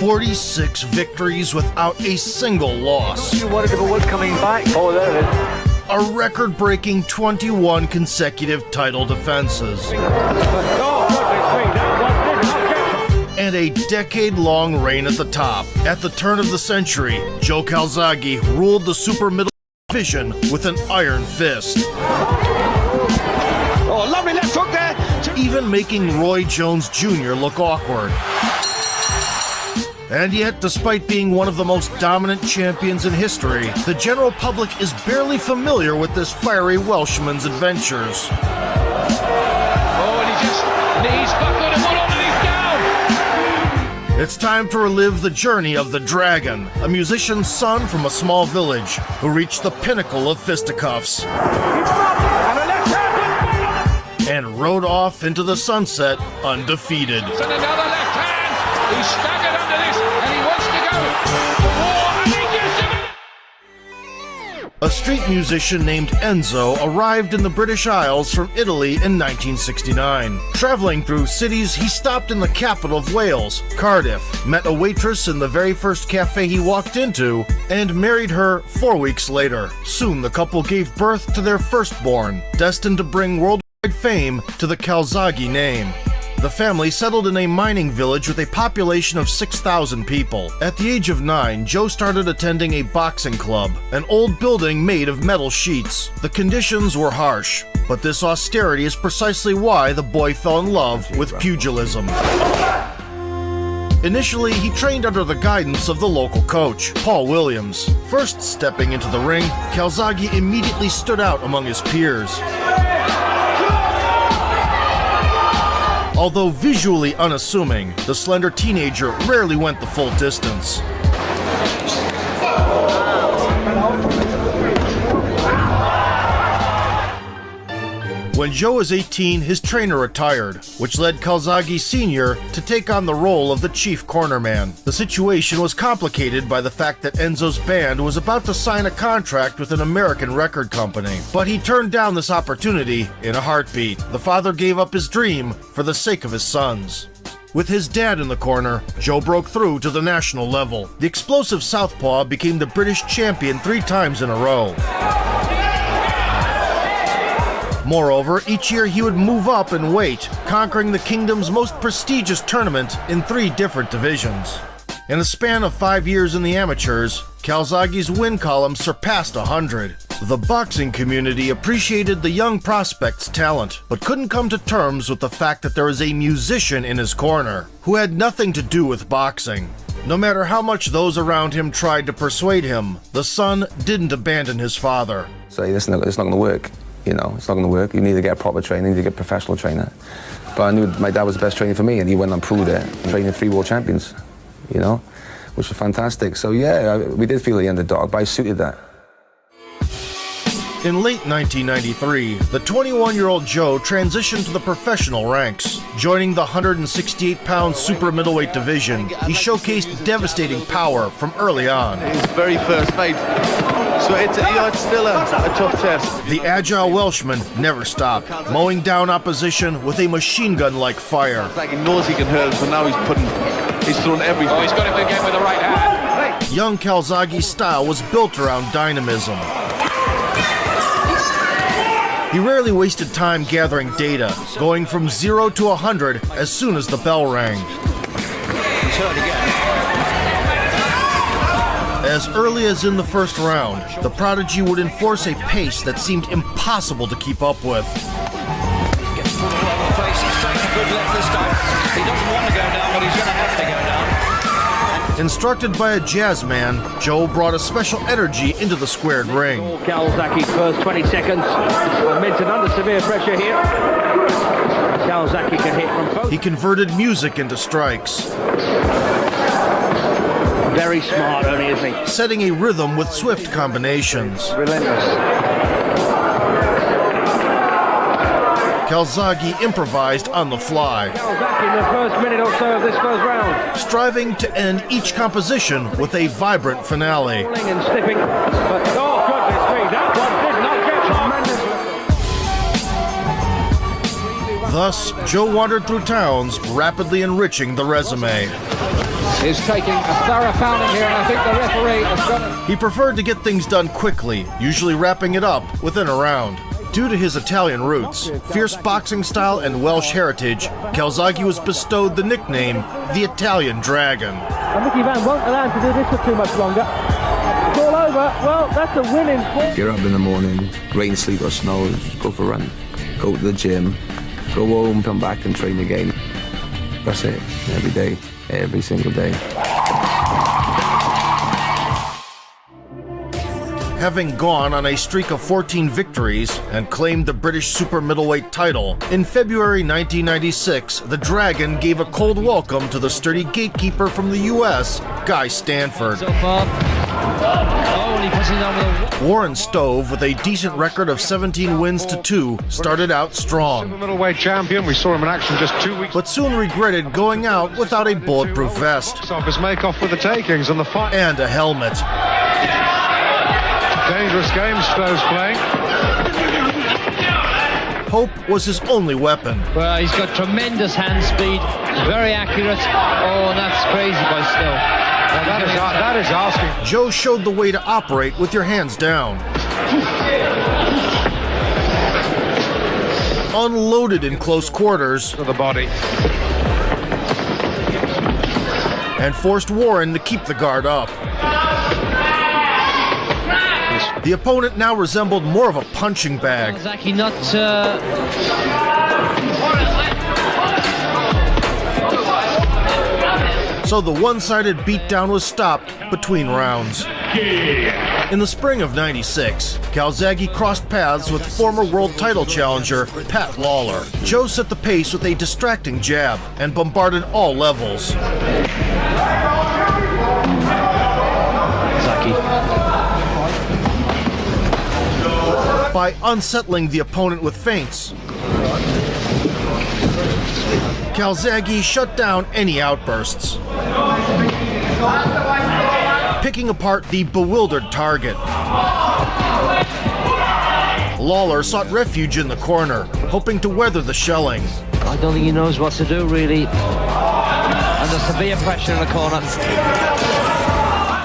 46 victories without a single loss. You worried about what's coming back? Oh, there it is. A record-breaking 21 consecutive title defenses. And a decade-long reign at the top. At the turn of the century, Joe Calzaghe ruled the super middle division with an iron fist. Oh, lovely left hook there. Even making Roy Jones Jr. look awkward. And yet, despite being one of the most dominant champions in history, the general public is barely familiar with this fiery Welshman's adventures. Oh, and he just knees buckled and one on and he's down. It's time to relive the journey of the Dragon, a musician's son from a small village who reached the pinnacle of fisticuffs and rode off into the sunset undefeated. And another left hand. He's staggered under this and he wants to go for war and he gives him. A street musician named Enzo arrived in the British Isles from Italy in 1969. Traveling through cities, he stopped in the capital of Wales, Cardiff, met a waitress in the very first cafe he walked into, and married her 4 weeks later. Soon the couple gave birth to their firstborn, destined to bring worldwide fame to the Calzaghe name. The family settled in a mining village with a population of 6,000 people. At the age of 9, Joe started attending a boxing club, an old building made of metal sheets. The conditions were harsh, but this austerity is precisely why the boy fell in love with pugilism. Initially, he trained under the guidance of the local coach, Paul Williams. First stepping into the ring, Calzaghe immediately stood out among his peers. Although visually unassuming, the slender teenager rarely went the full distance. When Joe was 18, his trainer retired, which led Calzaghe Sr. to take on the role of the chief cornerman. The situation was complicated by the fact that Enzo's band was about to sign a contract with an American record company. But he turned down this opportunity in a heartbeat. The father gave up his dream for the sake of his sons. With his dad in the corner, Joe broke through to the national level. The explosive southpaw became the British champion 3 times in a row. Moreover, each year he would move up in weight, conquering the kingdom's most prestigious tournament in 3 different divisions. In a span of 5 years in the amateurs, Calzaghe's win column surpassed 100. The boxing community appreciated the young prospect's talent, but couldn't come to terms with the fact that there was a musician in his corner who had nothing to do with boxing. No matter how much those around him tried to persuade him, the son didn't abandon his father. Say, it's not going to work. You know, it's not going to work. You need to get a proper trainer, you need to get a professional trainer. But I knew my dad was the best trainer for me, and he went and proved it, training 3 world champions, you know, which was fantastic. So yeah, we did feel the underdog, but I suited that. In late 1993, the 21-year-old Joe transitioned to the professional ranks. Joining the 168-pound super middleweight division, he showcased devastating power from early on. His very first fight. So it's still a tough test. The agile Welshman never stopped, mowing down opposition with a machine gun-like fire. Like he knows he can hurt, so now he's thrown everything. Oh, he's got him again with the right hand. Young Calzaghe's style was built around dynamism. He rarely wasted time gathering data, going from 0 to 100 as soon as the bell rang. He's hurt again. As early as in the first round, the prodigy would enforce a pace that seemed impossible to keep up with. Gets put on the face. He's taking a good left this time. He doesn't want to go down, but he's going to have to go down. Instructed by a jazz man, Joe brought a special energy into the squared ring. Calzaghe's first 20 seconds. Minton under severe pressure here. Calzaghe can hit from both. He converted music into strikes, Very smart, only, isn't he? setting a rhythm with swift combinations. Relentless. Calzaghe improvised on the fly, Calzaghe in the first minute or so of this first round. striving to end each composition with a vibrant finale. Pulling and snipping, but oh goodness me, that one did not get tremendous. Thus, Joe wandered through towns, rapidly enriching the resume. He's taking a thorough fouling here, and I think the referee has got it. He preferred to get things done quickly, usually wrapping it up within a round. Due to his Italian roots, fierce boxing style, and Welsh heritage, Calzaghe was bestowed the nickname the Italian Dragon. And Mickey Van won't allow him to do this for too much longer. It's all over. Well, that's a winning point. Get up in the morning, rain, sleet or snow, just go for a run. Go to the gym, go home, come back and train again. That's it, every day, every single day. Having gone on a streak of 14 victories and claimed the British super middleweight title, in February 1996, the Dragon gave a cold welcome to the sturdy gatekeeper from the US, Guy Stanford. So far. Oh, and he puts it down with a... Warren Stove, with a decent record of 17 wins to 2, started out strong, Middleweight champion. We saw him in action just 2 weeks. but soon regretted going out without a bulletproof vest Box office make off with the takings and the fight. and a helmet. Dangerous game Stove's playing. Hope was his only weapon. Well, he's got tremendous hand speed, very accurate. Oh, and that's crazy by Stowe. That is asking. Joe showed the way to operate with your hands down. Unloaded in close quarters To the body. and forced Warren to keep the guard up. The opponent now resembled more of a punching bag. Calzaghe not... So the one-sided beatdown was stopped between rounds. In the spring of '96, Calzaghe crossed paths with former world title challenger Pat Lawler. Joe set the pace with a distracting jab and bombarded all levels. By unsettling the opponent with feints, Calzaghe shut down any outbursts, picking apart the bewildered target. Lawler sought refuge in the corner, hoping to weather the shelling. I don't think he knows what to do, really. Under severe pressure in the corner.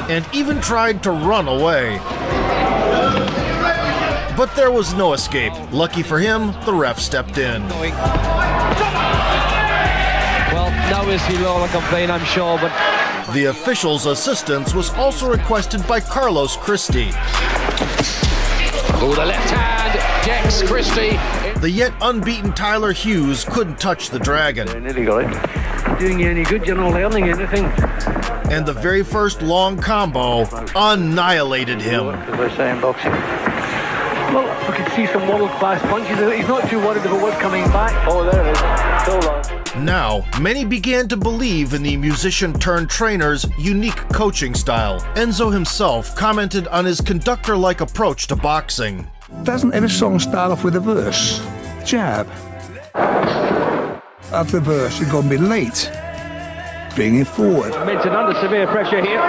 And even tried to run away. But there was no escape. Lucky for him, the ref stepped in. Well, no Izzy Lawler complain, I'm sure, but... The official's assistance was also requested by Carlos Christie. Oh, the left hand gets Christie. The yet unbeaten Tyler Hughes couldn't touch the Dragon. Nearly got it. Doing you any good, you're not learning anything. And the very first long combo annihilated him. As I say in boxing. Well, I could see some world-class punches. He's not too worried about what's coming back. Oh, there it is. So long. Now, many began to believe in the musician-turned-trainer's unique coaching style. Enzo himself commented on his conductor-like approach to boxing. Doesn't every song start off with a verse? Jab. After the verse, you're going to be late. Bring it forward. Minton under severe pressure here.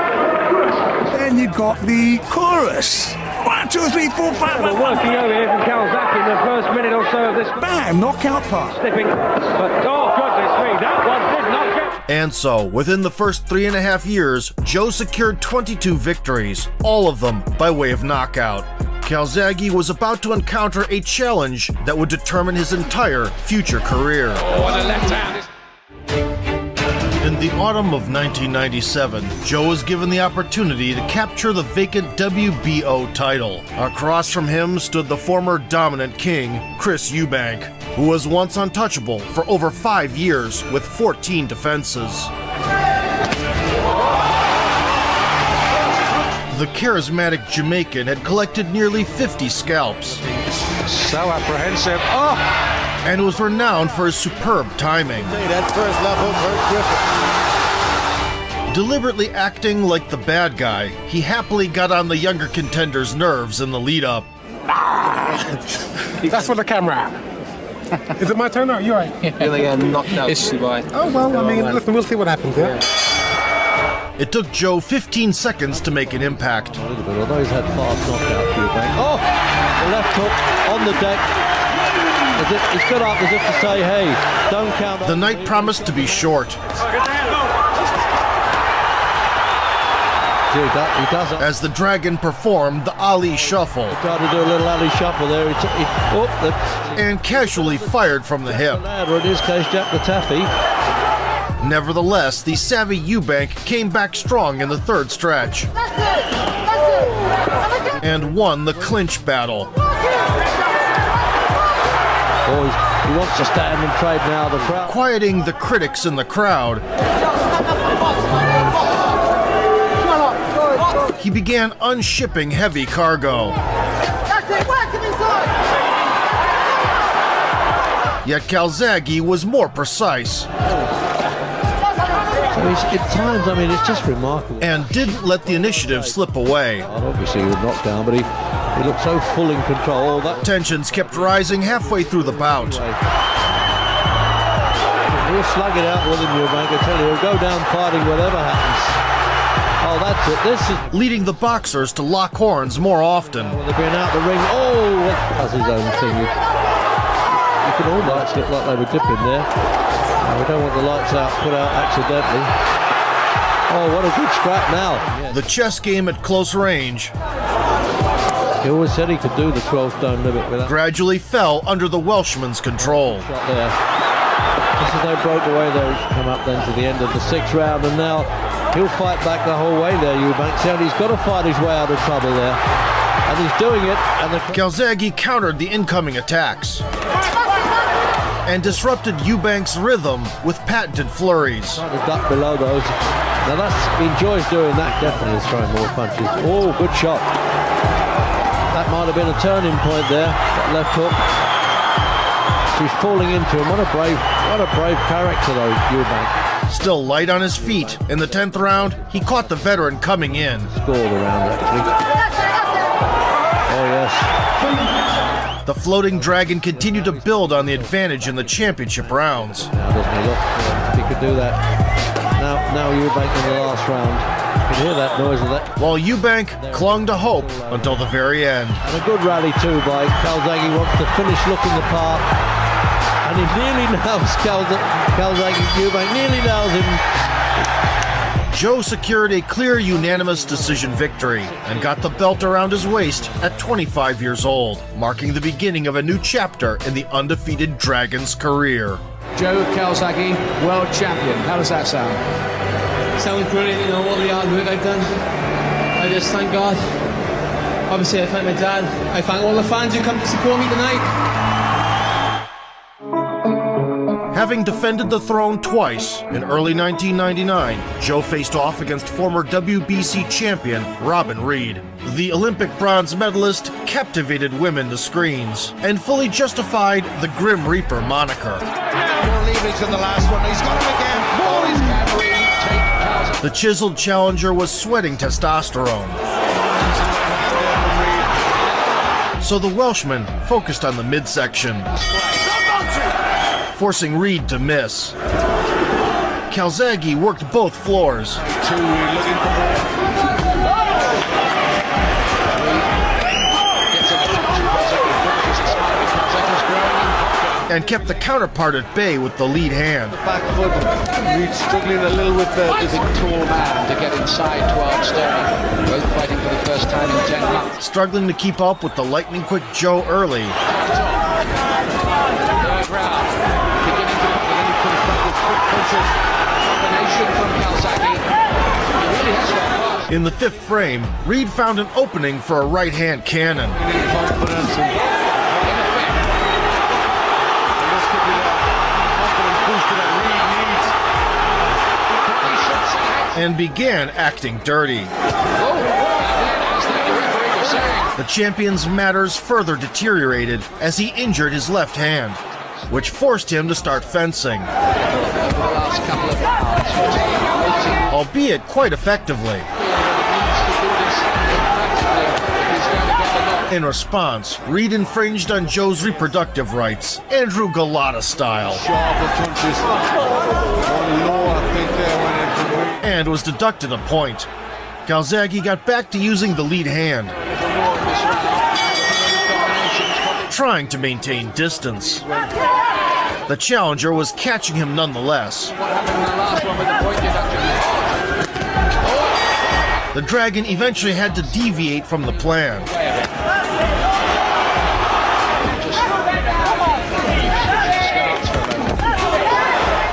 Then you got the chorus. 1, 2, 3, 4, 5. We're working over here from Calzaghe in the first minute or so of this. Bam! Knockout part. Slipping. But, oh, goodness me, that one did not get... And so, within the first 3.5 years, Joe secured 22 victories, all of them by way of knockout. Calzaghe was about to encounter a challenge that would determine his entire future career. Oh, and the left hand. In the autumn of 1997, Joe was given the opportunity to capture the vacant WBO title. Across from him stood the former dominant king, Chris Eubank, who was once untouchable for over 5 years with 14 defenses. The charismatic Jamaican had collected nearly 50 scalps So apprehensive. Oh! and was renowned for his superb timing. Deliberately acting like the bad guy, he happily got on the younger contender's nerves in the lead-up. That's for the camera. Is it my turn now? You're right. Oh, well, I mean, listen, we'll see what happens, yeah? It took Joe 15 seconds to make an impact. Although he's had fast knockout, Eubank. Oh! The left hook on the deck. He's got up as if to say, hey, don't count. The night promised to be short. He does it. As the Dragon performed the Ali Shuffle Tried to do a little alley shuffle there. and casually fired from the hip. Or in this case, Jack the Taffy. Nevertheless, the savvy Eubank came back strong in the third stretch and won the clinch battle. Oh, he wants to stand and trade now. The crowd. Quieting the critics in the crowd, he began unshipping heavy cargo. Yet Calzaghe was more precise So at times, I mean, it's just remarkable. and didn't let the initiative slip away. Obviously, he was knocked down, but he looked so full in control. Oh, that Tensions kept rising halfway through the bout. He'll slug it out with him, Eubank. I tell you, he'll go down fighting whatever happens. Oh, that's it. This is. Leading the boxers to lock horns more often. Well, they've been out the ring. Oh, that's his own thing. You can all lights look like they were dipping there. We don't want the lights out put out accidentally. Oh, what a good scrap now. Yeah. The chess game at close range He always said he could do the 12-stone limit without gradually fell under the Welshman's control. shot there. Just as they broke away, they come up then to the end of the 6th round, and now he'll fight back the whole way there, Eubank. See, he's got to fight his way out of trouble there. And he's doing it. And Calzaghe countered the incoming attacks and disrupted Eubank's rhythm with patented flurries. trying to duck below those. Now he enjoys doing that, definitely, is throwing more punches. Oh, good shot. That might have been a turning point there, that left hook. She's falling into him. What a brave character though, Eubank. Still light on his feet, in the 10th round, he caught the veteran coming in. Scored around actually. Oh yes. The floating Dragon continued to build on the advantage in the championship rounds. Now doesn't he look? If he could do that. Now Eubank in the last round. You can hear that noise of that. While Eubank clung to hope until the very end. And a good rally too by Calzaghe. Wants to finish looking the part. And he nearly nails Calzaghe. Eubank nearly nails him. Joe secured a clear unanimous decision victory and got the belt around his waist at 25 years old, marking the beginning of a new chapter in the undefeated Dragon's career. Joe Calzaghe, world champion. How does that sound? Sounds brilliant, you know, all the hard work I've done. I just thank God. Obviously, I thank my dad. I thank all the fans who come to support me tonight. Having defended the throne twice, in early 1999, Joe faced off against former WBC champion Robin Reed. The Olympic bronze medalist captivated women to screens and fully justified the Grim Reaper moniker. More leavings in the last one. He's got him again. All his cavalry take Calzaghe. The chiseled challenger was sweating testosterone. So the Welshman focused on the midsection, forcing Reed to miss. Calzaghe worked both floors and kept the counterpart at bay with the lead hand. Back foot, Reed struggling a little with the Big tall man to get inside to Sterling. Both fighting for the first time in 10 months. Struggling to keep up with the lightning-quick Joe early. Third round. Beginning to put any quick punches. Combination from Calzaghe. He really has got fast. In the 5th frame, Reed found an opening for a right-hand cannon confidence and this could be that confidence booster that Reed needs. and began acting dirty. The champion's matters further deteriorated as he injured his left hand, which forced him to start fencing, albeit quite effectively. In response, Reed infringed on Joe's reproductive rights, Andrew Galata style, Sharper punches. One low, I think there went in from Reed. and was deducted a point. Calzaghe got back to using the lead hand trying to maintain distance. The challenger was catching him nonetheless. The Dragon eventually had to deviate from the plan.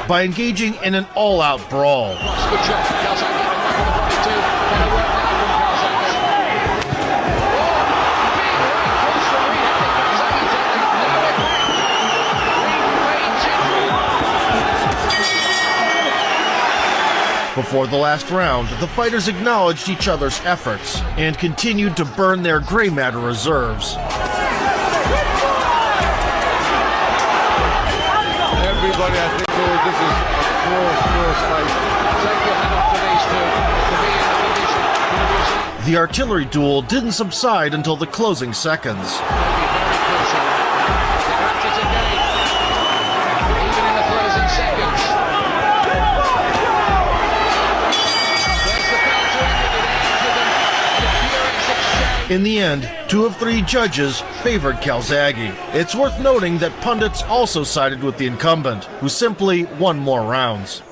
By engaging in an all-out brawl. Before the last round, the fighters acknowledged each other's efforts and continued to burn their gray matter reserves. Everybody, I think, knows this is a close fight. Take your hat off to these two to be in the condition. The artillery duel didn't subside until the closing seconds. In the end, 2 of 3 judges favored Calzaghe. It's worth noting that pundits also sided with the incumbent, who simply won more rounds,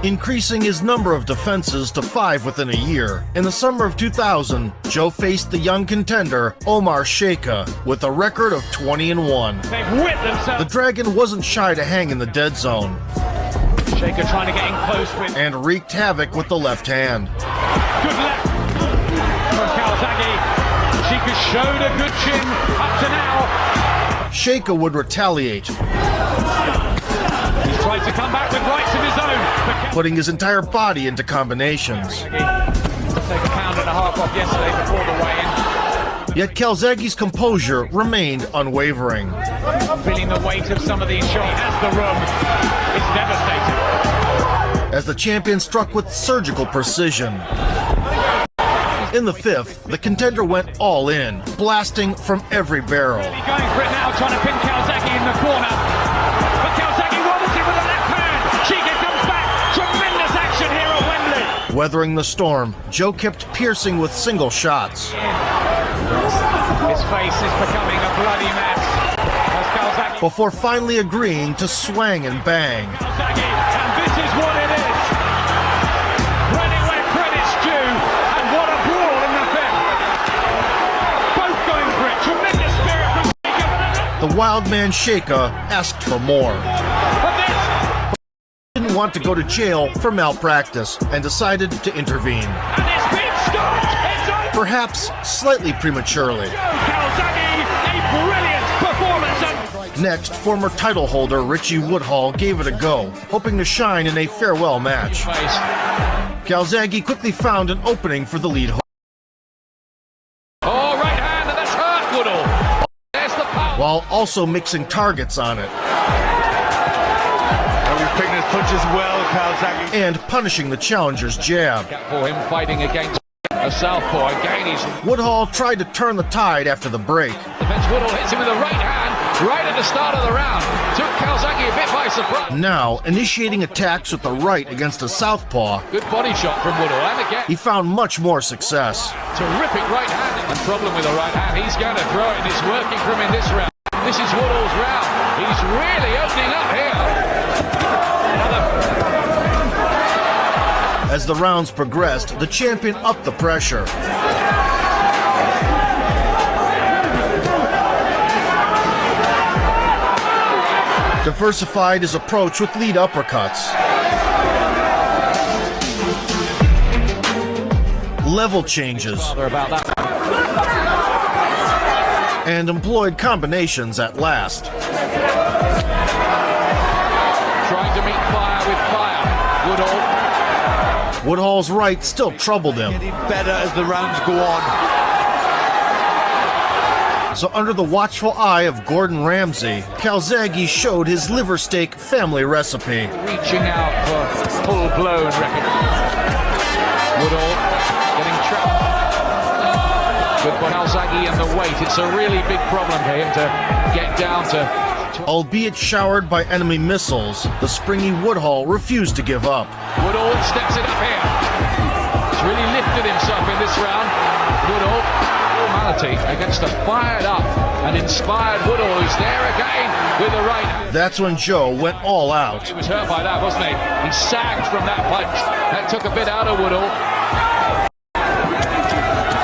increasing his number of defenses to 5 within a year. In the summer of 2000, Joe faced the young contender Omar Sheikha with a record of 20-1. They've whipped themselves. The Dragon wasn't shy to hang in the dead zone. Sheikha trying to get in close with. And wreaked havoc with the left hand. Good left from Calzaghe. Sheikha showed a good chin up to now. Sheikha would retaliate. He's tried to come back with rights of his own. Putting his entire body into combinations. Take a pound and a half off yesterday before the weigh-in. Yet Calzaghe's composure remained unwavering. Feeling the weight of some of these shots. He has the room. It's devastating. As the champion struck with surgical precision. In the 5th, the contender went all in, blasting from every barrel. He's going for it now, trying to pin Calzaghe in the corner. But Calzaghe wobbles it with the left hand. Sheikha comes back. Tremendous action here at Wembley. Weathering the storm, Joe kept piercing with single shots. His face is becoming a bloody mess. As Calzaghe. Before finally agreeing to swang and bang. Calzaghe, and this is what it is. Credit where credit's due. And what a brawl in the 5th. Both going for it. Tremendous spirit from Sheikha. The wild man Sheikha asked for more. But didn't want to go to jail for malpractice and decided to intervene. And it's been stopped. It's over. Perhaps slightly prematurely. Calzaghe, a brilliant performance. Next, former title holder Richie Woodhall gave it a go, hoping to shine in a farewell match. Calzaghe quickly found an opening for the lead. Oh, right hand, and that's hurt Woodhall. There's the power. While also mixing targets on it. Oh, he's picking his punches well, Calzaghe. And punishing the challenger's jab. For him fighting against a southpaw. Again, he's... Woodhall tried to turn the tide after the break. Defense Woodhall hits him with the right hand right at the start of the round. Took Calzaghe a bit by surprise. Now, initiating attacks with the right against a southpaw. Good body shot from Woodhall, and again. He found much more success. Terrific right hand. The problem with the right hand, he's going to throw it, and it's working for him in this round. This is Woodhall's round. He's really opening up here. As the rounds progressed, the champion upped the pressure. Diversified his approach with lead uppercuts. Level changes. And employed combinations at last. Trying to meet fire with fire. Woodhall. Woodhall's right still troubled him. Getting better as the rounds go on. So under the watchful eye of Gordon Ramsay, Calzaghe showed his liver steak family recipe. Reaching out for full-blown recognition. Woodhall getting trapped. Good for Calzaghe and the weight. It's a really big problem for him to get down to. Albeit showered by enemy missiles, the springy Woodhall refused to give up. Woodhall steps it up here. He's really lifted himself in this round. Woodhall, formality against a fired up and inspired Woodall, who's there again with the right. That's when Joe went all out. He was hurt by that, wasn't he? He sagged from that punch. That took a bit out of Woodall.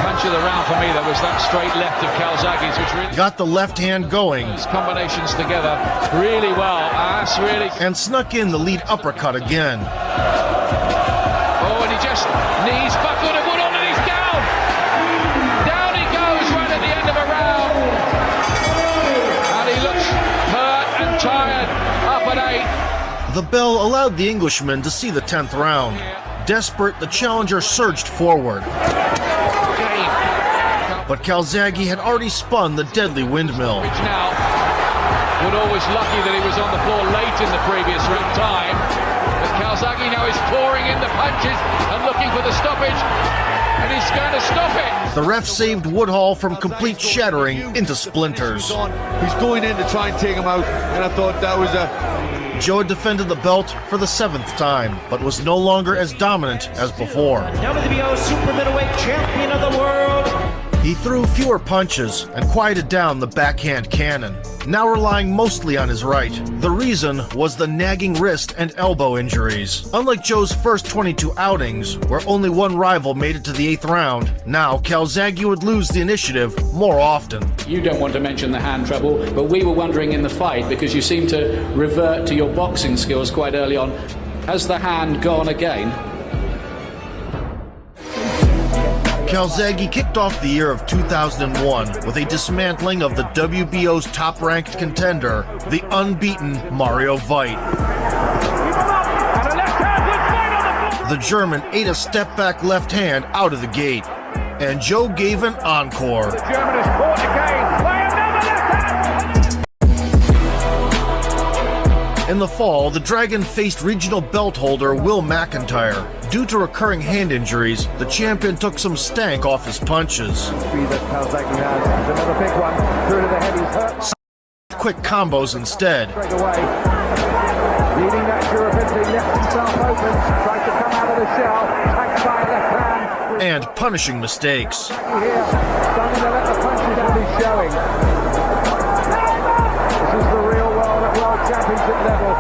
Punch of the round for me, that was that straight left of Calzaghe's, which really Got the left hand going. these combinations together really well. That's really. And snuck in the lead uppercut again. Oh, and he just knees buckled and Woodall, and he's down. Down he goes right at the end of a round. And he looks hurt and tired. Up at 8. The bell allowed the Englishman to see the 10th round. Desperate, the challenger surged forward. But Calzaghe had already spun the deadly windmill. Now, Woodall was lucky that he was on the floor late in the previous round time. But Calzaghe now is pouring in the punches and looking for the stoppage. And he's going to stop it. The ref saved Woodhall from complete shattering into splinters. He's going in to try and take him out, and I thought that was a... Joe defended the belt for the 7th time, but was no longer as dominant as before. WBO Super Middleweight Champion of the World. He threw fewer punches and quieted down the backhand cannon, now relying mostly on his right. The reason was the nagging wrist and elbow injuries. Unlike Joe's first 22 outings, where only one rival made it to the 8th round, now Calzaghe would lose the initiative more often. You don't want to mention the hand trouble, but we were wondering in the fight, because you seem to revert to your boxing skills quite early on. Has the hand gone again? Calzaghe kicked off the year of 2001 with a dismantling of the WBO's top-ranked contender, the unbeaten Mario Veit. The German ate a step-back left hand out of the gate, and Joe gave an encore. The German is caught again by another left hand. In the fall, the Dragon faced regional belt holder Will McIntyre. Due to recurring hand injuries, the champion took some stank off his punches. Another big one through to the head. He's hurt. Quick combos instead. Straight away. Leaving that durability, left himself open, tried to come out of the shell, tagged by a left hand. And punishing mistakes. Here, starting to let the punches out be showing. This is the real world at World Championship level.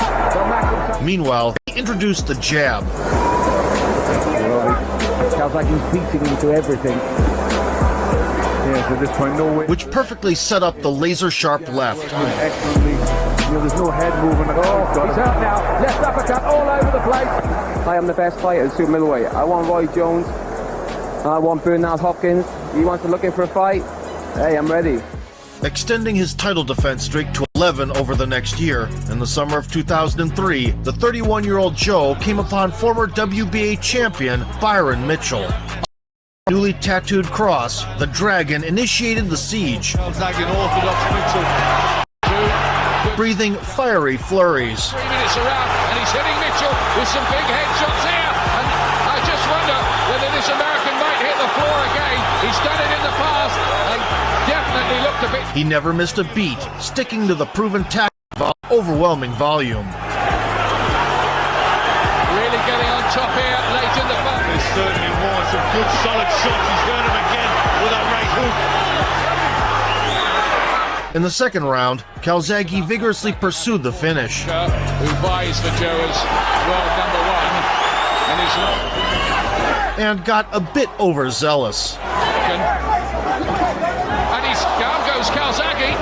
Meanwhile, he introduced the jab. Sounds like he's beating into everything. Yes, at this point, no way. Which perfectly set up the laser-sharp left. Excellently. There's no head movement. Oh, he's out now. Left uppercut all over the place. I am the best fighter at super middleweight. I want Roy Jones. I want Bernard Hopkins. You want to looking for a fight? Hey, I'm ready. Extending his title defense streak to 11 over the next year, in the summer of 2003, the 31-year-old Joe came upon former WBA champion Byron Mitchell. Newly tattooed cross, the Dragon initiated the siege, breathing fiery flurries. 3 minutes around, and he's hitting Mitchell with some big headshots here. And I just wonder whether this American might hit the floor again. He's done it in the past, and definitely looked a bit. He never missed a beat, sticking to the proven tactic of overwhelming volume. Really getting on top here late in the fight. There's certainly more. Some good solid shots. He's heard him again with that right hook. In the second round, Calzaghe vigorously pursued the finish. Who buys for Joe as world number 1 and and got a bit overzealous. And down goes Calzaghe.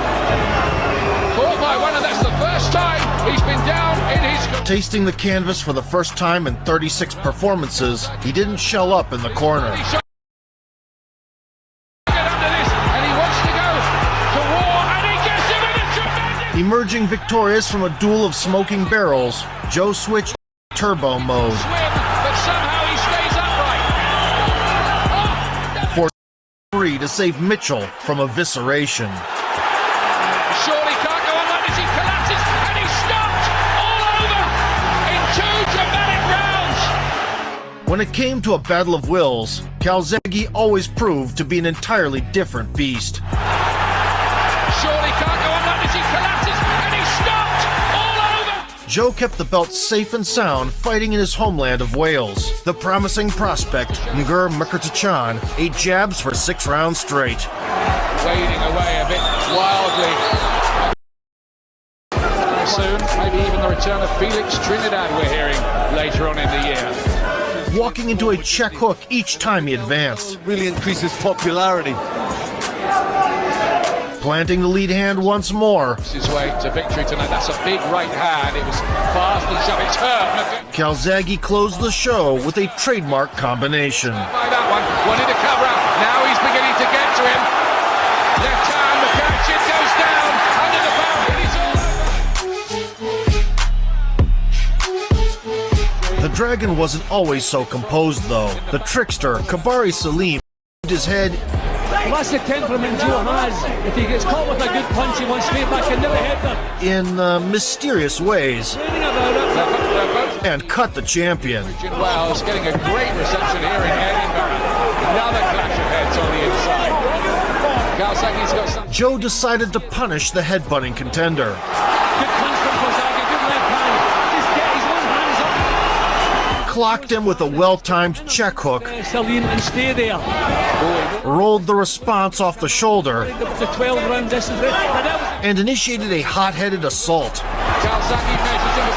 Caught by one, and that's the first time he's been down in his... Tasting the canvas for the first time in 36 performances, he didn't shell up in the corner. Emerging victorious from a duel of smoking barrels, Joe switched to turbo mode. But somehow he stays upright. For 3 to save Mitchell from evisceration. Surely can't go on like this. He collapses and he's stopped all over in 2 dramatic rounds. When it came to a battle of wills, Calzaghe always proved to be an entirely different beast. Surely can't go on like this. He collapses and he's stopped all over. Joe kept the belt safe and sound, fighting in his homeland of Wales. The promising prospect, Nguyen Mkrtchyan, ate jabs for 6 rounds straight. wading away a bit wildly. Soon, maybe even the return of Felix Trinidad we're hearing later on in the year. Walking into a check hook each time he advanced. Really increases popularity. Planting the lead hand once more. His way to victory tonight. That's a big right hand. It was fast and sharp. It's hurt. Calzaghe closed the show with a trademark combination. By that one, wanted to cover up. Now he's beginning to get to him. Left hand, the catch, it goes down under the belt. The Dragon wasn't always so composed, though. The trickster, Kabari Salim, moved his head. Well, that's the temperament Joe has. If he gets caught with a good punch, he wants straight back into the head. In mysterious ways, and cut the champion. Wells getting a great reception here in Edinburgh. Another clash of heads on the inside. Calzaghe's got some. Joe decided to punish the headbutting contender. Good punch from Calzaghe, good left hand. Just get his own hands up. Clocked him with a well-timed check hook. Salim and stay there. Rolled the response off the shoulder. The 12-round distance. And initiated a hot-headed assault. Calzaghe measures him.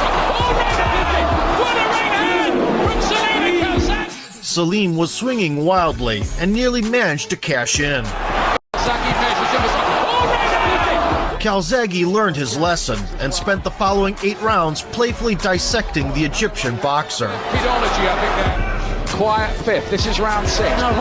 What a right hand from Salim and Calzaghe. Salim was swinging wildly and nearly managed to cash in. Calzaghe learned his lesson and spent the following 8 rounds playfully dissecting the Egyptian boxer. Pedology, I think, there. Quiet fifth. This is round 6. Hand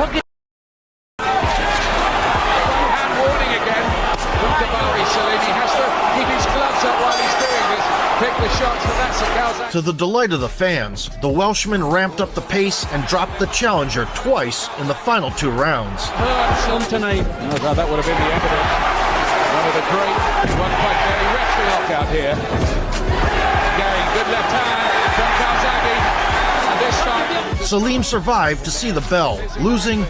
warning again from Kabari Salim. He has to keep his gloves up while he's doing this. Pick the shots, but that's a Calzaghe. To the delight of the fans, the Welshman ramped up the pace and dropped the challenger twice in the final 2 rounds. Tonight. Oh, that would have been the end of it. One of the great, one quite very referee knockout here. Going good left hand from Calzaghe. And this time, Salim survived to see the bell, losing.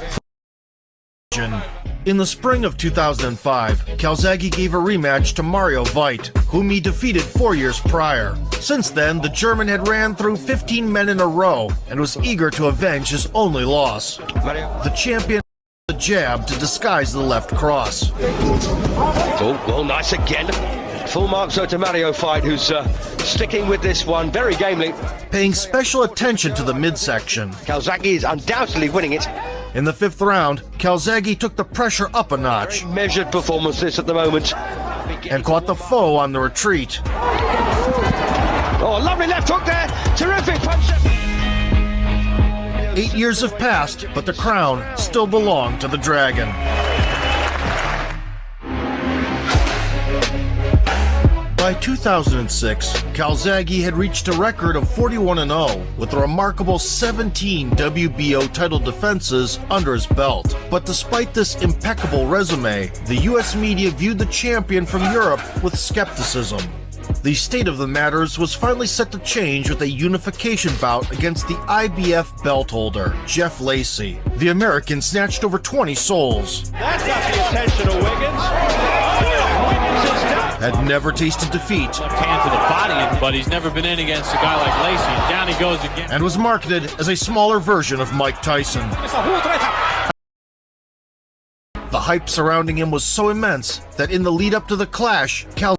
In the spring of 2005, Calzaghe gave a rematch to Mario Veit, whom he defeated 4 years prior. Since then, the German had ran through 15 men in a row and was eager to avenge his only loss. The champion the jab to disguise the left cross. Oh, well, nice again. Full marks to Mario Veit, who's sticking with this one very gamely. Paying special attention to the midsection. Calzaghe is undoubtedly winning it. In the 5th round, Calzaghe took the pressure up a notch. Very measured performance this at the moment. And caught the foe on the retreat. Oh, lovely left hook there. Terrific punch. 8 years have passed, but the crown still belonged to the Dragon. By 2006, Calzaghe had reached a record of 41-0 with a remarkable 17 WBO title defenses under his belt. But despite this impeccable resume, the US media viewed the champion from Europe with skepticism. The state of the matters was finally set to change with a unification bout against the IBF belt holder, Jeff Lacey. The American snatched over 20 souls. That's got the attention of Wiggins. Had never tasted defeat. Left hand to the body, but he's never been in against a guy like Lacey. And down he goes again. And was marketed as a smaller version of Mike Tyson. The hype surrounding him was so immense that in the lead up to the clash, Calzaghe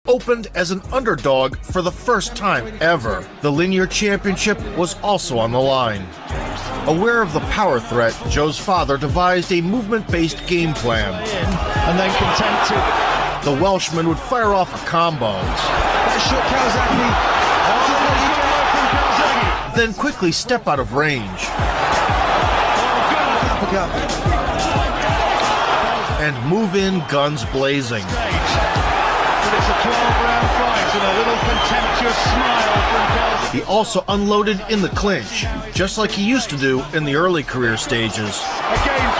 opened as an underdog for the first time ever. The linear championship was also on the line. Aware of the power threat, Joe's father devised a movement-based game plan. And then content to... The Welshman would fire off a combo. That shot Calzaghe. Then quickly step out of range. And move in guns blazing. It's a 12-round fight and a little contemptuous smile from Calzaghe. He also unloaded in the clinch, just like he used to do in the early career stages. Again,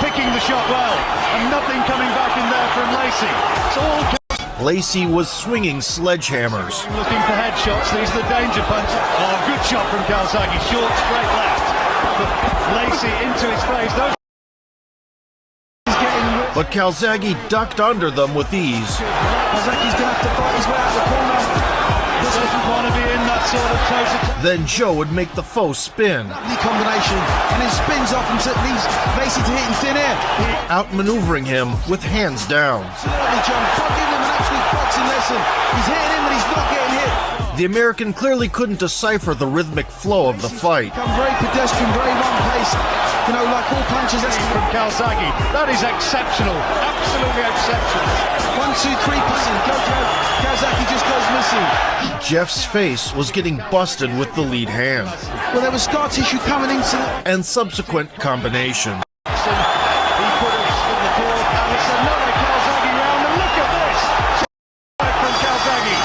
picking the shot well, and nothing coming back in there from Lacey. It's all Lacey was swinging sledgehammers. looking for headshots. These are the danger punches. Oh, good shot from Calzaghe. Short, straight left. But Lacey into his face. Those But Calzaghe ducked under them with ease. Calzaghe's going to have to fight his way out of the corner. Doesn't want to be in that sort of close. Then Joe would make the foe spin. The combination, and then spins off and leaves Lacey to hit in thin air. Outmaneuvering him with hands down. Absolutely, John. Can't give him an absolute boxing lesson. He's hitting him, but he's not getting hit. The American clearly couldn't decipher the rhythmic flow of the fight. Very pedestrian, very one-paced. You know, like all punches. That's from Calzaghe. That is exceptional. Absolutely exceptional. 1, 2, 3 passing. Calzaghe just goes missing. Jeff's face was getting busted with the lead hand. Well, there was scar tissue coming into and subsequent combination. He could have stood the court, and it's another Calzaghe round, and look at this! From Calzaghe.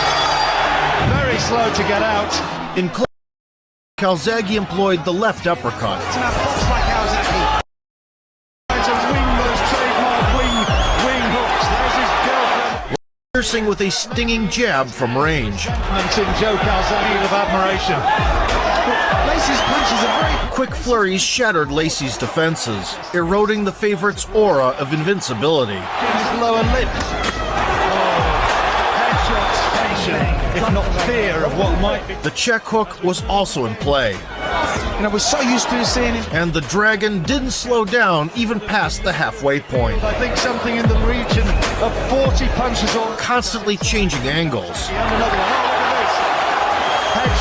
Very slow to get out. In Calzaghe employed the left uppercut. It's an box like Calzaghe. To wing those trademark wing hooks. There's his girlfriend. Piercing with a stinging jab from range. In Joe Calzaghe of admiration. Lacey's punches are very quick flurries shattered Lacey's defenses, eroding the favorite's aura of invincibility. His lower lip. If not fear of what might be. The check hook was also in play. You know, we're so used to seeing him. And the Dragon didn't slow down even past the halfway point. I think something in the region of 40 punches or constantly changing angles. And another one. Oh, look at this.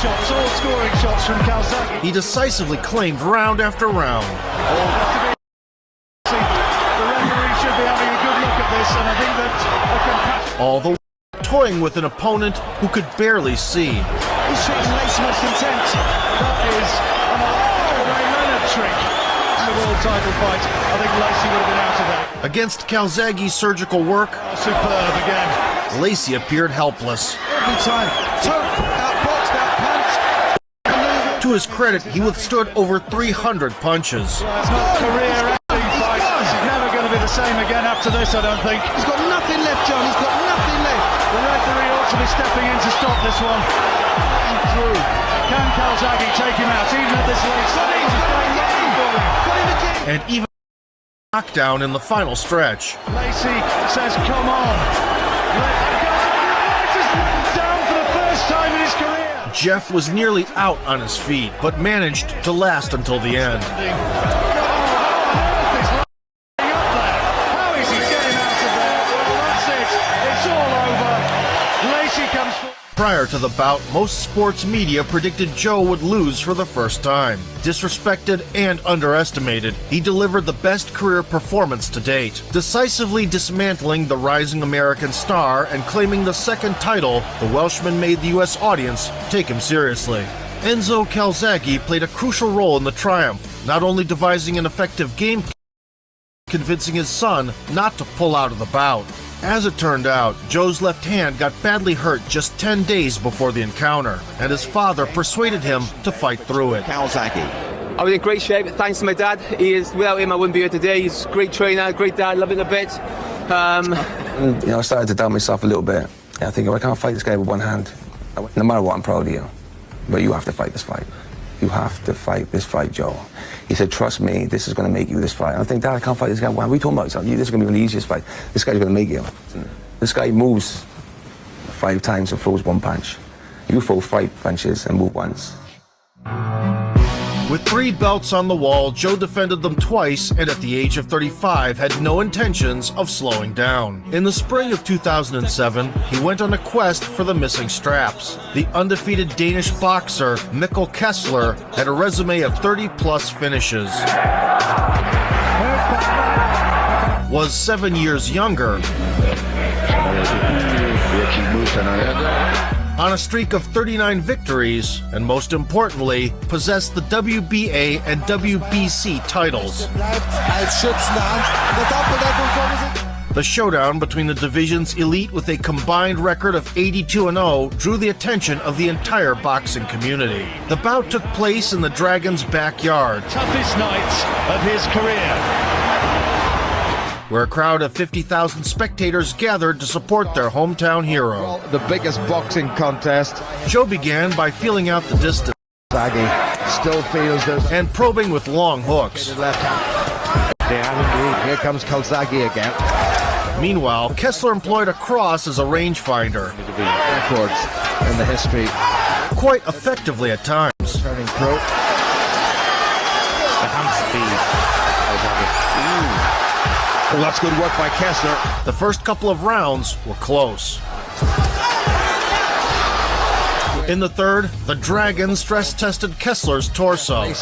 Headshots, all scoring shots from Calzaghe. He decisively claimed round after round. The referee should be having a good look at this, and I think that all the toying with an opponent who could barely see. He's treating Lacey with contempt. That is an Ray Leonard trick in the world title fight. I think Lacey would have been out of that. Against Calzaghe's surgical work, superb again. Lacey appeared helpless. Every time, outboxed, outpunched. To his credit, he withstood over 300 punches. It's not career ending fight. This is never going to be the same again after this, I don't think. He's got nothing left, John. He's got nothing left. The referee ought to be stepping in to stop this one. And through. Can Calzaghe take him out even at this late stage? And even knockdown in the final stretch. Lacey says, come on. Down for the first time in his career. Jeff was nearly out on his feet, but managed to last until the end. Prior to the bout, most sports media predicted Joe would lose for the first time. Disrespected and underestimated, he delivered the best career performance to date, decisively dismantling the rising American star and claiming the second title. The Welshman made the U.S. audience take him seriously. Enzo Calzaghe played a crucial role in the triumph, not only devising an effective game plan, convincing his son not to pull out of the bout. As it turned out, Joe's left hand got badly hurt just 10 days before the encounter, and his father persuaded him to fight through it. Calzaghe. I was in great shape, thanks to my dad. Without him I wouldn't be here today. He's a great trainer, great dad, love him a bit. I started to doubt myself a little bit. I think, I can't fight this guy with one hand. No matter what, I'm proud of you. But you have to fight this fight. You have to fight this fight, Joe. He said, trust me, this is going to make you this fight. And I think, Dad, I can't fight this guy. What are we talking about? This is going to be the easiest fight. This guy's going to make you. This guy moves 5 times and throws 1 punch. You throw 5 punches and move once. With 3 belts on the wall, Joe defended them twice and at the age of 35 had no intentions of slowing down. In the spring of 2007, he went on a quest for the missing straps. The undefeated Danish boxer Mikkel Kessler had a resume of 30-plus finishes. Was 7 years younger. On a streak of 39 victories, and most importantly, possessed the WBA and WBC titles. The showdown between the division's elite with a combined record of 82-0 drew the attention of the entire boxing community. The bout took place in the Dragon's backyard. Toughest night of his career. Where a crowd of 50,000 spectators gathered to support their hometown hero. The biggest boxing contest. Joe began by feeling out the distance. Still feels this. And probing with long hooks. Here comes Calzaghe again. Meanwhile, Kessler employed a cross as a rangefinder. Records. in the history. Quite effectively at times. Turning pro. The hand speed. Well, that's good work by Kessler. The first couple of rounds were close. In the third, the Dragon stress-tested Kessler's torso. Way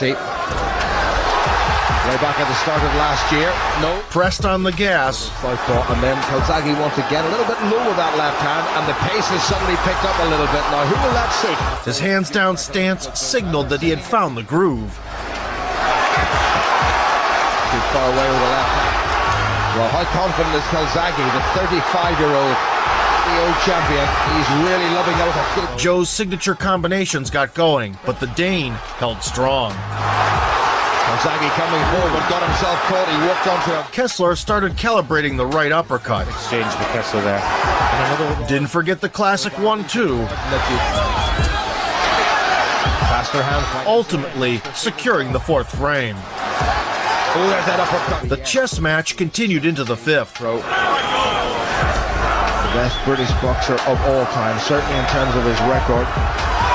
back at the start of last year. No. Pressed on the gas. And then Calzaghe once again a little bit low with that left hand, and the pace has suddenly picked up a little bit. Now, who will that suit? His hands-down stance signaled that he had found the groove. Too far away with the left hand. Well, how confident is Calzaghe, the 35-year-old, the old champion? He's really loving those. Joe's signature combinations got going, but the Dane held strong. Calzaghe coming forward, got himself caught, he walked onto him. Kessler started calibrating the right uppercut. Exchange for Kessler there. Didn't forget the classic 1-2. Faster hand. Ultimately securing the fourth frame. Oh, there's that uppercut. The chess match continued into the fifth. The best British boxer of all time, certainly in terms of his record.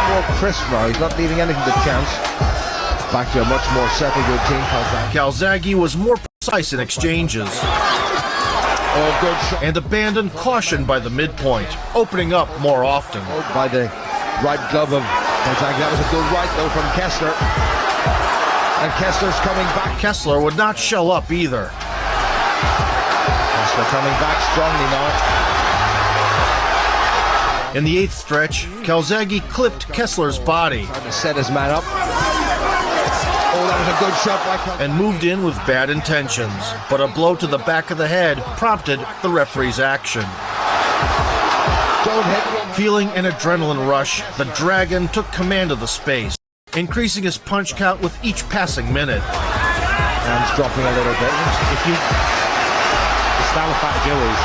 More crisp now, he's not leaving anything to chance. Back to a much more settled routine. Calzaghe was more precise in exchanges. Oh, good shot. And abandoned caution by the midpoint, opening up more often. By the right glove of Calzaghe. That was a good right, though, from Kessler. And Kessler's coming back. Kessler would not shell up either. Kessler coming back strongly now. In the eighth stretch, Calzaghe clipped Kessler's body. Trying to set his man up. Oh, that was a good shot by Calzaghe. And moved in with bad intentions. But a blow to the back of the head prompted the referee's action. Don't hit him. Feeling an adrenaline rush, the Dragon took command of the space, increasing his punch count with each passing minute. Hands dropping a little bit. The style of fight Joe is.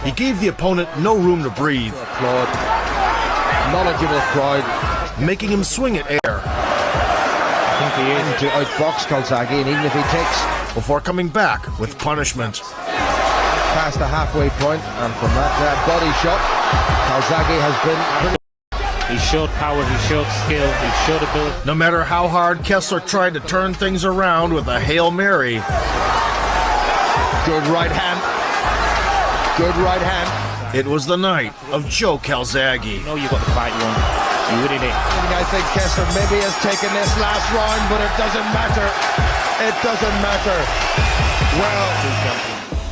He gave the opponent no room to breathe. Applaud. Knowledgeable crowd. Making him swing at air. I think he is. To outbox Calzaghe, and even if he takes... Before coming back with punishment. Past the halfway point, and from that body shot, Calzaghe has been... He showed power, he showed skill, he showed ability. No matter how hard Kessler tried to turn things around with a Hail Mary. Good right hand. Good right hand. It was the night of Joe Calzaghe. You know you got the fight you want. You really did. I think Kessler maybe has taken this last round, but it doesn't matter. It doesn't matter. Well...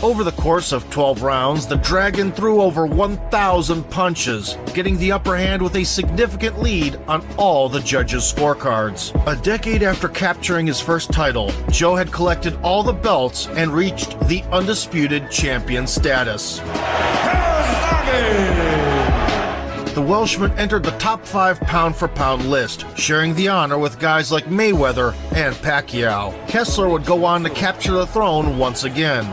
Over the course of 12 rounds, the Dragon threw over 1,000 punches, getting the upper hand with a significant lead on all the judges' scorecards. A decade after capturing his first title, Joe had collected all the belts and reached the undisputed champion status. The Welshman entered the top 5 pound-for-pound list, sharing the honor with guys like Mayweather and Pacquiao. Kessler would go on to capture the throne once again.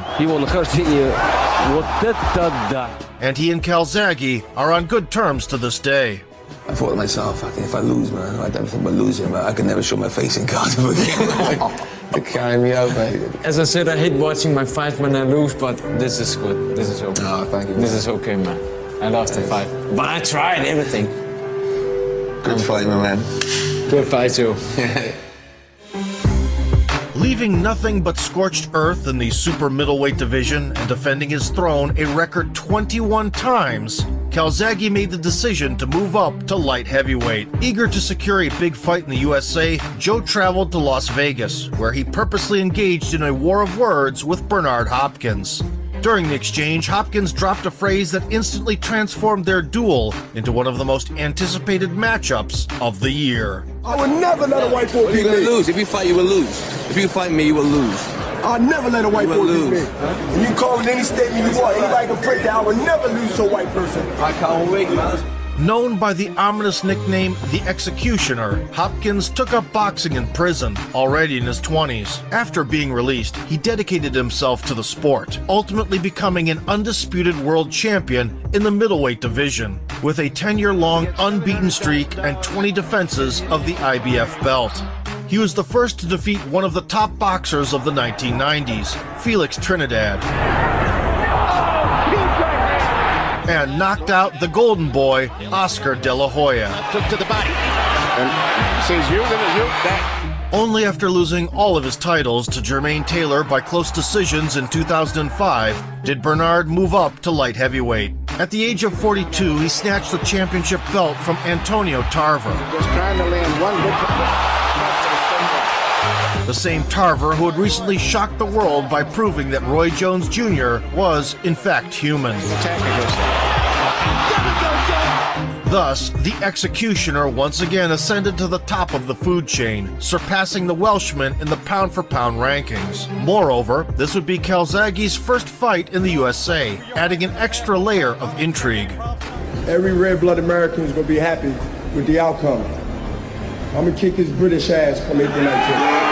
And he and Calzaghe are on good terms to this day. I thought to myself, I think if I lose, man, I don't think I'm losing, man. I can never show my face in Cardiff again. They're carrying me out, mate. As I said, I hate watching my fight when I lose, but this is good. This is okay. Oh, thank you. This is okay, man. I lost the fight, but I tried everything. Good fight, my man. Good fight, too. Leaving nothing but scorched earth in the super middleweight division and defending his throne a record 21 times, Calzaghe made the decision to move up to light heavyweight. Eager to secure a big fight in the USA, Joe traveled to Las Vegas, where he purposely engaged in a war of words with Bernard Hopkins. During the exchange, Hopkins dropped a phrase that instantly transformed their duel into one of the most anticipated matchups of the year. I would never let a white boy beat me. Lose. If you fight, you will lose. If you fight me, you will lose. I'll never let a white boy beat me. And you call it any statement you want, anybody can print that I would never lose to a white person. I can't wait, man. Known by the ominous nickname The Executioner, Hopkins took up boxing in prison, already in his 20s. After being released, he dedicated himself to the sport, ultimately becoming an undisputed world champion in the middleweight division, with a 10-year-long unbeaten streak and 20 defenses of the IBF belt. He was the first to defeat one of the top boxers of the 1990s, Felix Trinidad. and knocked out the golden boy, Oscar De La Hoya. Took to the body. And says you, that. Only after losing all of his titles to Jermaine Taylor by close decisions in 2005 did Bernard move up to light heavyweight. At the age of 42, he snatched the championship belt from Antonio Tarver. Just trying to land one good. The same Tarver who had recently shocked the world by proving that Roy Jones Jr. was, in fact, human. Thus, the executioner once again ascended to the top of the food chain, surpassing the Welshman in the pound-for-pound rankings. Moreover, this would be Calzaghe's first fight in the USA, adding an extra layer of intrigue. Every red-blooded American is going to be happy with the outcome. I'm going to kick his British ass come April 19th.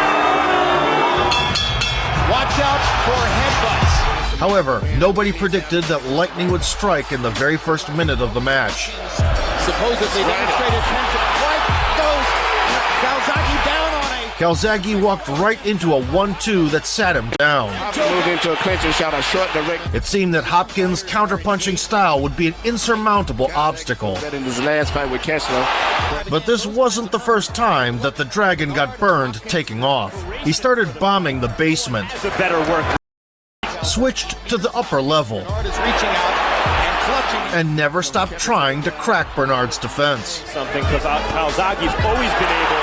Watch out for headbutts. However, nobody predicted that lightning would strike in the very first minute of the match. Supposedly demonstrated tension. Right goes Calzaghe down on a... Calzaghe walked right into a 1-2 that sat him down. Moved into a clincher shot, a short direct. It seemed that Hopkins' counterpunching style would be an insurmountable obstacle. In his last fight with Kessler. But this wasn't the first time that the Dragon got burned taking off. He started bombing the basement. It's a better work. Switched to the upper level. And never stopped trying to crack Bernard's defense. Something because Calzaghe's always been able.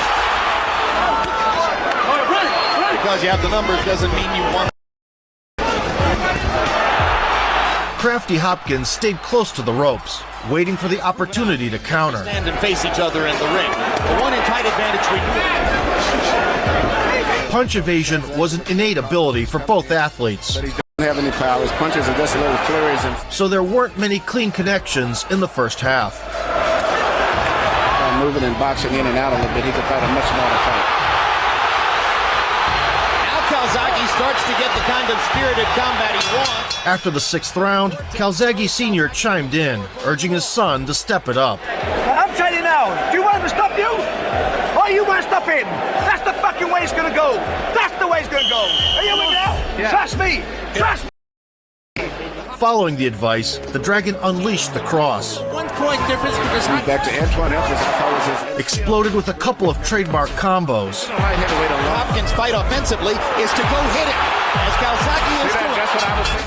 Because you have the numbers doesn't mean you want. Crafty Hopkins stayed close to the ropes, waiting for the opportunity to counter. Stand and face each other in the ring. The one in tight advantage we do. Punch evasion was an innate ability for both athletes. But he doesn't have any power. His punches are just a little flurries. So there weren't many clean connections in the first half. By moving and boxing in and out a little bit, he could fight a much smarter fight. Now Calzaghe starts to get the kind of spirited combat he wants. After the 6th round, Calzaghe Sr. chimed in, urging his son to step it up. I'm telling you now, do you want him to stop you? Or you want to stop him? That's the fucking way it's going to go. That's the way it's going to go. Are you with me now? Yeah. Trust me. Trust me. Following the advice, the Dragon unleashed the cross. 1 point difference because back to Antoine Elvis. Exploded with a couple of trademark combos. Hopkins' fight offensively is to go hit it, as Calzaghe is doing.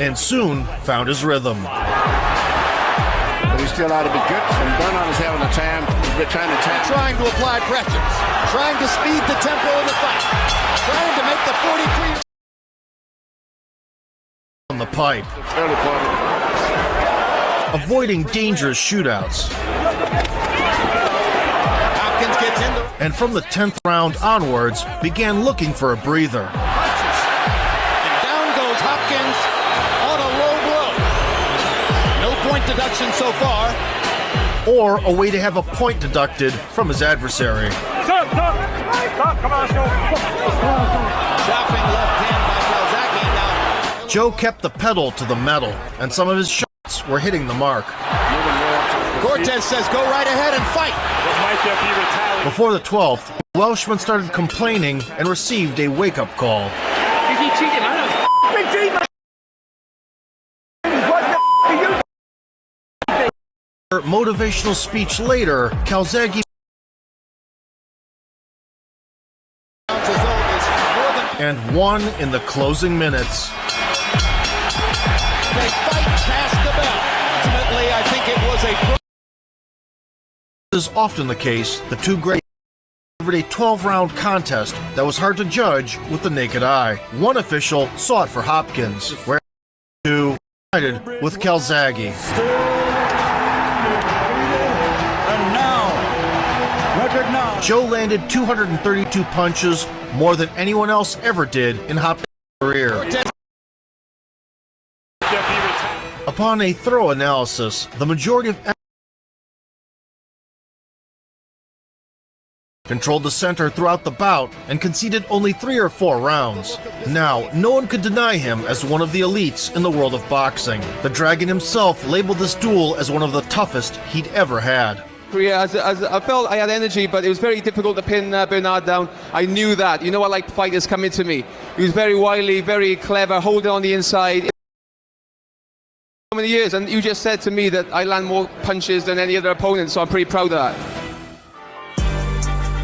And soon found his rhythm. But he still ought to be good, and Bernard is having a time trying to apply pressure, trying to speed the tempo of the fight, trying to make the 43 on the pipe. Avoiding dangerous shootouts. Hopkins gets in the... And from the 10th round onwards, began looking for a breather. And down goes Hopkins on a low blow. No point deduction so far. Or a way to have a point deducted from his adversary. Stop, come on, Chopping left hand by Calzaghe now. Joe kept the pedal to the metal, and some of his shots were hitting the mark. Cortez says go right ahead and fight. Before the 12th, the Welshman started complaining and received a wake-up call. Motivational speech later, Calzaghe and won in the closing minutes. They fight past the bell. Ultimately, I think it was a... As is often the case, the two great delivered a 12-round contest that was hard to judge with the naked eye. One official saw it for Hopkins, where two sided with Calzaghe. Joe landed 232 punches, more than anyone else ever did in Hopkins' career. Upon a thorough analysis, the majority of controlled the center throughout the bout and conceded only 3 or 4 rounds. Now, no one could deny him as one of the elites in the world of boxing. The Dragon himself labeled this duel as one of the toughest he'd ever had. Yeah, as I felt I had energy, but it was very difficult to pin Bernard down. I knew that. You know, I like fighters coming to me. He was very wily, very clever, holding on the inside. many years, and you just said to me that I land more punches than any other opponent, so I'm pretty proud of that.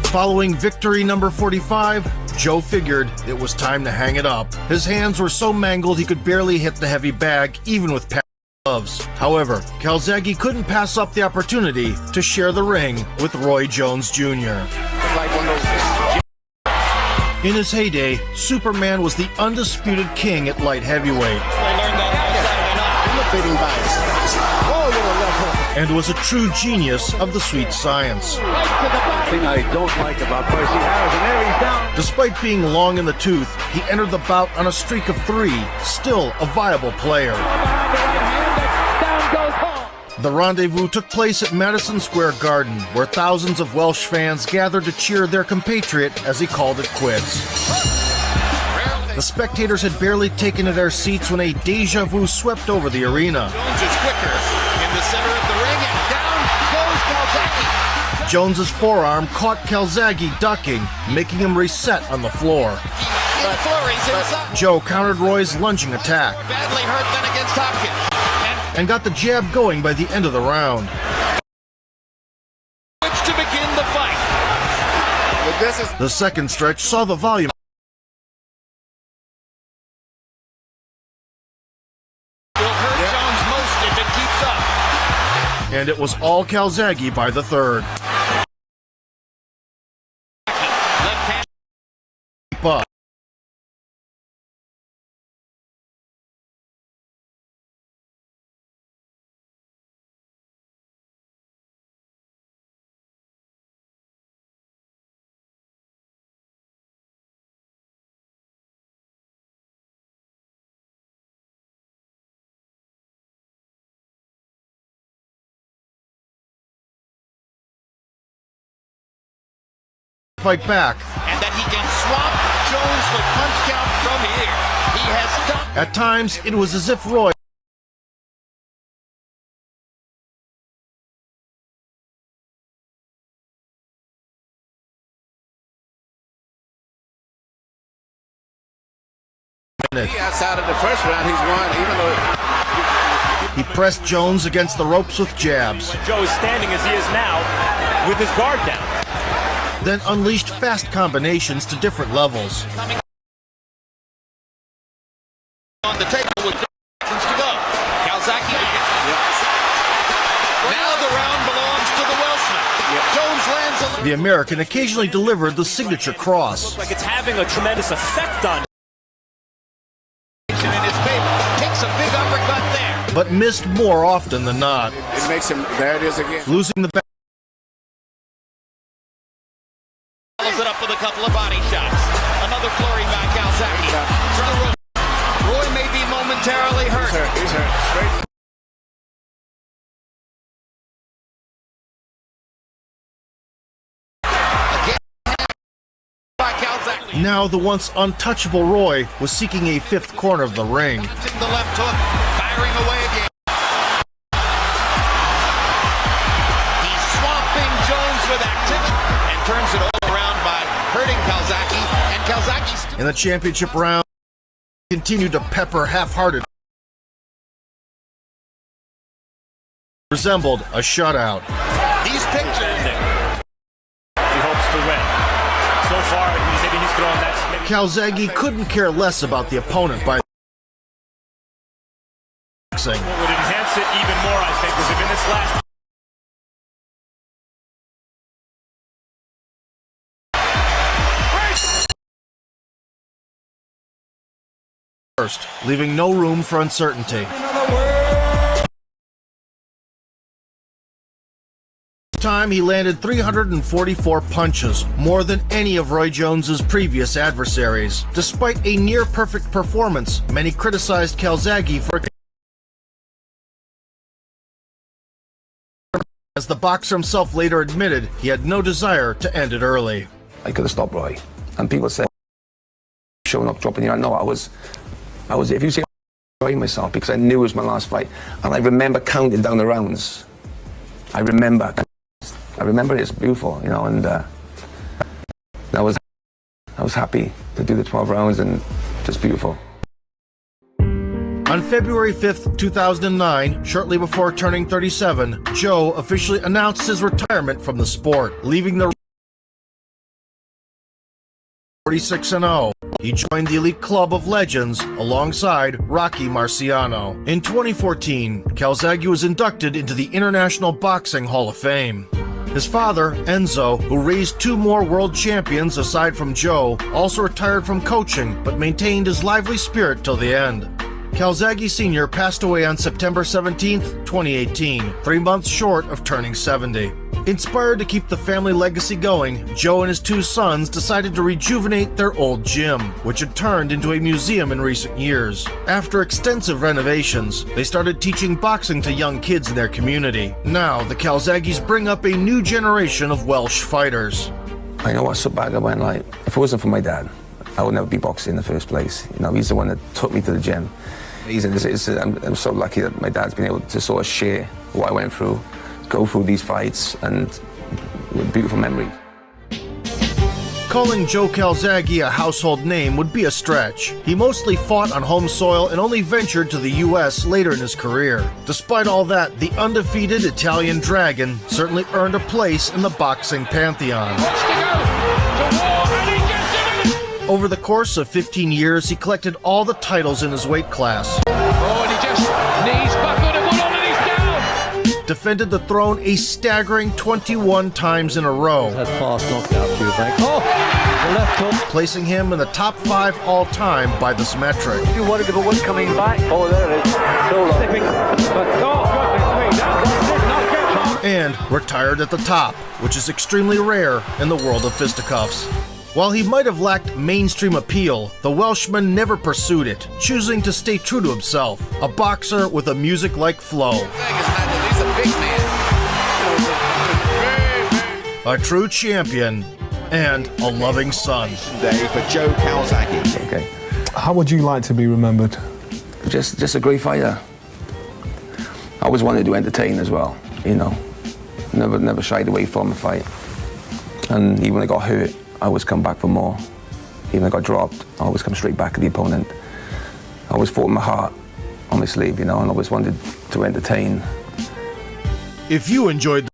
Following victory number 45, Joe figured it was time to hang it up. His hands were so mangled he could barely hit the heavy bag, even with padded gloves. However, Calzaghe couldn't pass up the opportunity to share the ring with Roy Jones Jr. In his heyday, Superman was the undisputed king at light heavyweight. And was a true genius of the sweet science. The thing I don't like about Percy Harris, and there he's down. Despite being long in the tooth, he entered the bout on a streak of 3, still a viable player. The rendezvous took place at Madison Square Garden, where thousands of Welsh fans gathered to cheer their compatriot as he called it quits. The spectators had barely taken to their seats when a deja vu swept over the arena. Jones is quicker in the center of the ring, and down goes Calzaghe. Jones's forearm caught Calzaghe ducking, making him reset on the floor. Joe countered Roy's lunging attack. Badly hurt then against Hopkins. And got the jab going by the end of the round. To begin the fight. The second stretch saw the volume Will hurt Jones most if it keeps up. and it was all Calzaghe by the third. Keep up. Fight back. And that he can swamp Jones with punch count from here. He has done. At times, it was as if Roy Outside of the first round, he's won, even though he pressed Jones against the ropes with jabs. Joe is standing as he is now with his guard down. Then unleashed fast combinations to different levels. On the table with seconds to go. Calzaghe. Now the round belongs to the Welshman. Jones lands on The American occasionally delivered the signature cross. Looks like it's having a tremendous effect on in his favor. Takes a big uppercut there. But missed more often than not. It makes him, there it is again. Losing the back. Follows it up with a couple of body shots. Another flurry by Calzaghe. Roy may be momentarily hurt. He's hurt. Straight. Again by Calzaghe. Now the once untouchable Roy was seeking a fifth corner of the ring. The left hook, firing away again. He's swamping Jones with activity and turns it all around by hurting Calzaghe, and Calzaghe In the championship round, continued to pepper half-hearted. Resembled a shutout. These pictures. He hopes to win. So far, he's thrown that. Calzaghe couldn't care less about the opponent by What would enhance it even more, I think, was if in this last. First, leaving no room for uncertainty. This time he landed 344 punches, more than any of Roy Jones's previous adversaries. Despite a near-perfect performance, many criticized Calzaghe for as the boxer himself later admitted he had no desire to end it early. I could have stopped Roy. And people say, showing up, dropping your hand. No, I was, if you say, I was enjoying myself because I knew it was my last fight. And I remember counting down the rounds. I remember it's beautiful, you know, and I was happy to do the 12 rounds and just beautiful. On On February 5th, 2009, shortly before turning 37, Joe officially announced his retirement from the sport, leaving the 46-0. He joined the elite club of legends alongside Rocky Marciano. In 2014, Calzaghe was inducted into the International Boxing Hall of Fame. His father, Enzo, who raised 2 more world champions aside from Joe, also retired from coaching but maintained his lively spirit till the end. Calzaghe Sr. passed away on September 17, 2018, 3 months short of turning 70. Inspired to keep the family legacy going, Joe and his 2 sons decided to rejuvenate their old gym, which had turned into a museum in recent years. After extensive renovations, they started teaching boxing to young kids in their community. Now, the Calzaghes bring up a new generation of Welsh fighters. I know what's so bad I went like, if it wasn't for my dad, I would never be boxing in the first place. You know, he's the one that took me to the gym. I'm so lucky that my dad's been able to sort of share what I went through, go through these fights, and beautiful memories. Calling Joe Calzaghe a household name would be a stretch. He mostly fought on home soil and only ventured to the US later in his career. Despite all that, the undefeated Italian Dragon certainly earned a place in the boxing pantheon. Over the course of 15 years, he collected all the titles in his weight class. Oh, and he just knees buckled and went on and he's down. Defended the throne a staggering 21 times in a row. Had fast knockout to back. Oh, the left hook. Placing him in the top 5 all-time by this metric. You worried about what's coming back? Oh, there it is. Slipping. But and retired at the top, which is extremely rare in the world of fisticuffs. While he might have lacked mainstream appeal, the Welshman never pursued it, choosing to stay true to himself, a boxer with a music-like flow. He's a big man. A true champion and a loving son. Day for Joe Calzaghe. Okay. How would you like to be remembered? Just a great fighter. I always wanted to entertain as well, you know. Never shied away from a fight. And even when I got hurt, I always come back for more. Even when I got dropped, I always come straight back at the opponent. I always fought with my heart on my sleeve, you know, and I always wanted to entertain. If you enjoyed